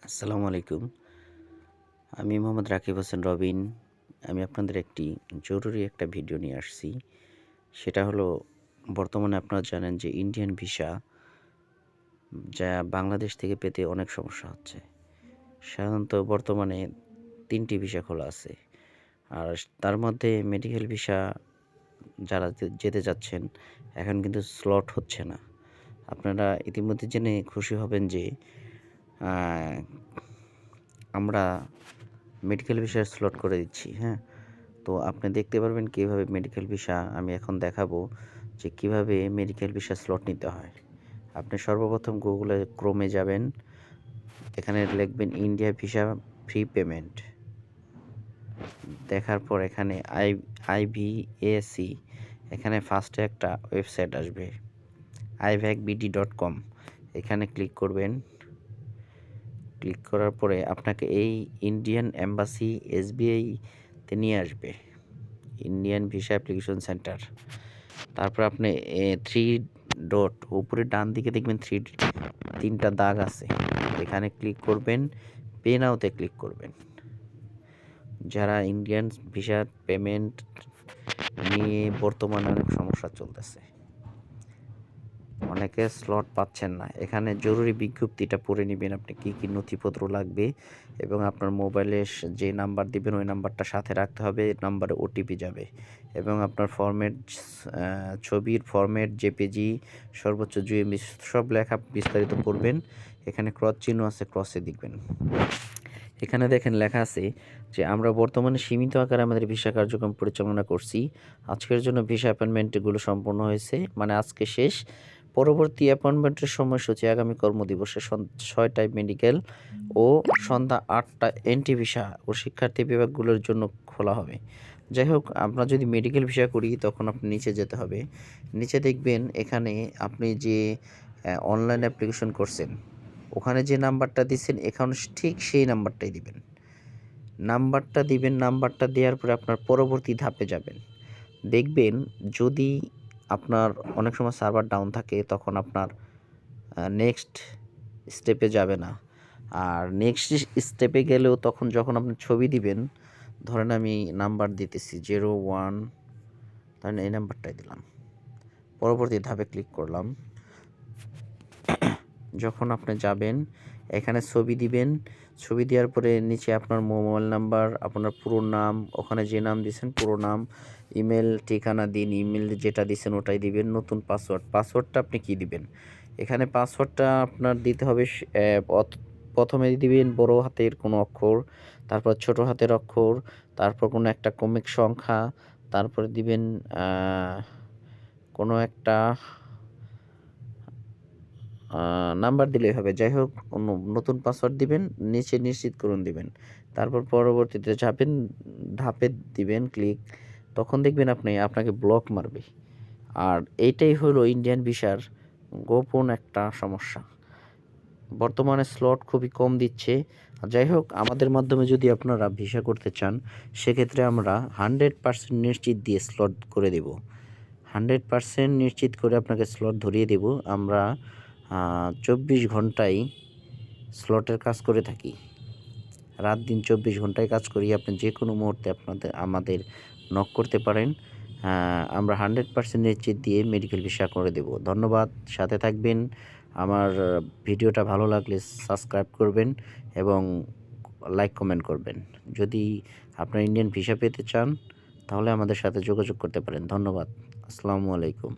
আসসালামু আলাইকুম। আমি মোহাম্মদ রাকিব হোসেন রবিন। আমি আপনাদের একটি জরুরি একটা ভিডিও নিয়ে আসছি। সেটা হলো বর্তমানে আপনারা জানেন যে ইন্ডিয়ান ভিসা যা বাংলাদেশ থেকে পেতে অনেক সমস্যা হচ্ছে। সাধারণত বর্তমানে ৩ টি ভিসা খোলা আছে। আর তার মধ্যে মেডিকেল ভিসা যারা যেতে চাচ্ছেন এখন কিন্তু স্লট হচ্ছে না। আপনারা ইতিমধ্যে জেনে খুশি হবেন যে আ আমরা মেডিকেল ভিসার স্লট করে দিচ্ছি, হ্যাঁ? তো আপনি দেখতে পারবেন কিভাবে মেডিকেল ভিসা আমি এখন দেখাবো যে কিভাবে মেডিকেল ভিসা স্লট নিতে হয়। আপনি সর্বপ্রথম গুগলে ক্রোমে যাবেন। এখানে লিখবেন ইন্ডিয়া ভিসা ফ্রি পেমেন্ট। দেখার পর এখানে আইভিএসি এখানে ফার্স্টে একটা ওয়েবসাইট আসবে ivacbd.com এখানে ক্লিক করবেন। ক্লিক করার পরে আপনাকে এই ইন্ডিয়ান এম্বাসি এসবিআই তে নিয়ে আসবে। Indian visa application centre. তারপর আপনি 3 ডট উপরে ডান দিকে দেখবেন 3টা দাগ আছে। এখানে ক্লিক করবেন, পে নাওতে ক্লিক করবেন। যারা ইন্ডিয়ান ভিসা পেমেন্ট নিয়ে বর্তমানে অনেক সমস্যা চলতেছে। অনেকে স্লট পাচ্ছেন না। এখানে জরুরি বিজ্ঞপ্তিটা পড়ে নিবেন আপনি কি নথিপত্র লাগবে এবং আপনার মোবাইলে যে নাম্বার দিবেন ওই নাম্বারটা সাথে রাখতে হবে। নাম্বারে ওটিপি যাবে এবং আপনার ফরম্যাট ছবির ফরম্যাট জেপিজি সর্বোচ্চ 2 এমবি সব লেখা বিস্তারিত পড়বেন। এখানে ক্রস চিহ্ন আছে, ক্রসে দিবেন। এখানে দেখেন লেখা আছে যে আমরা বর্তমানে সীমিত আকারে আমাদের ভিসা কার্যক্রম পরিচালনা করছি। আজকের জন্য ভিসা অ্যাপয়েন্টমেন্টগুলো সম্পূর্ণ হয়েছে, মানে আজকে শেষ। পরবর্তী অ্যাপয়েন্টমেন্টের সময়সূচি আগামী কর্মদিবসে 6টায় মেডিকেল ও সন্ধ্যা 8টায় এন্ট্রি ভিসা ও শিক্ষার্থী বিভাগগুলোর জন্য খোলা হবে। যাই হোক, আমরা যদি মেডিকেল ভিসা করি তখন আপনি নিচে যেতে হবে। নিচে দেখবেন এখানে আপনি যে অনলাইন অ্যাপ্লিকেশন করছেন ওখানে যে নাম্বারটা দিচ্ছেন এখন ঠিক সেই নাম্বারটাই দিবেন। নাম্বারটা দেওয়ার পরে আপনার পরবর্তী ধাপে যাবেন। দেখবেন যদি আপনার অনেক সময় সার্ভার ডাউন থাকে তখন আপনার নেক্সট স্টেপে যাবে না। আর নেক্সট স্টেপে গেলেও তখন যখন আপনি ছবি দিবেন, ধরেন আমি নাম্বার দিতেছি 01, ধরেন এই নাম্বারটাই দিলাম। পরবর্তী ধাপে ক্লিক করলাম। যখন আপনি যাবেন এখানে ছবি দিবেন। ছবি দেওয়ার পরে নিচে আপনার মোবাইল নাম্বার, আপনার পুরো নাম, ওখানে যে নাম দিয়েছেন পুরো নাম, ইমেল ঠিকানা দিন। ইমেল যেটা দিয়েছেন ওটাই দিবেন। নতুন পাসওয়ার্ডটা আপনি কি দিবেন? এখানে পাসওয়ার্ডটা আপনার দিতে হবে প্রথমে দিবেন বড় হাতের কোনো অক্ষর, তারপর ছোট হাতের অক্ষর, তারপর কোনো একটা ক্রমিক সংখ্যা, তারপরে দিবেন কোনো একটা নাম্বার দিলেই হবে। যাই হোক, নতুন পাসওয়ার্ড দিবেন, নিচে নিশ্চিতকরণ দিবেন। তারপর পরবর্তীতে ধাপে দিবেন ক্লিক। তখন দেখবেন আপনাকে ব্লক মারবে। আর এইটাই হলো ইন্ডিয়ান ভিসার গোপন একটা সমস্যা। বর্তমানে স্লট খুবই কম দিচ্ছে। যাই হোক, আমাদের মাধ্যমে যদি আপনারা ভিসা করতে চান সেক্ষেত্রে আমরা 100% নিশ্চিত দিয়ে স্লট করে দেব। 100% নিশ্চিত করে আপনাকে স্লট ধরিয়ে দেব। আমরা 24 ঘন্টায় স্লটের কাজ করে থাকি। রাত দিন 24 ঘন্টায় কাজ করি। আপনি যে কোনো মুহূর্তে আমাদের নক করতে পারেন। আমরা 100% নিশ্চিত দিয়ে মেডিকেল ভিসা করে দেব। ধন্যবাদ, সাথে থাকবেন। আমার ভিডিওটা ভালো লাগলে সাবস্ক্রাইব করবেন এবং লাইক কমেন্ট করবেন। যদি আপনারা ইন্ডিয়ান ভিসা পেতে চান তাহলে আমাদের সাথে যোগাযোগ করতে পারেন। ধন্যবাদ। আসসালামু আলাইকুম।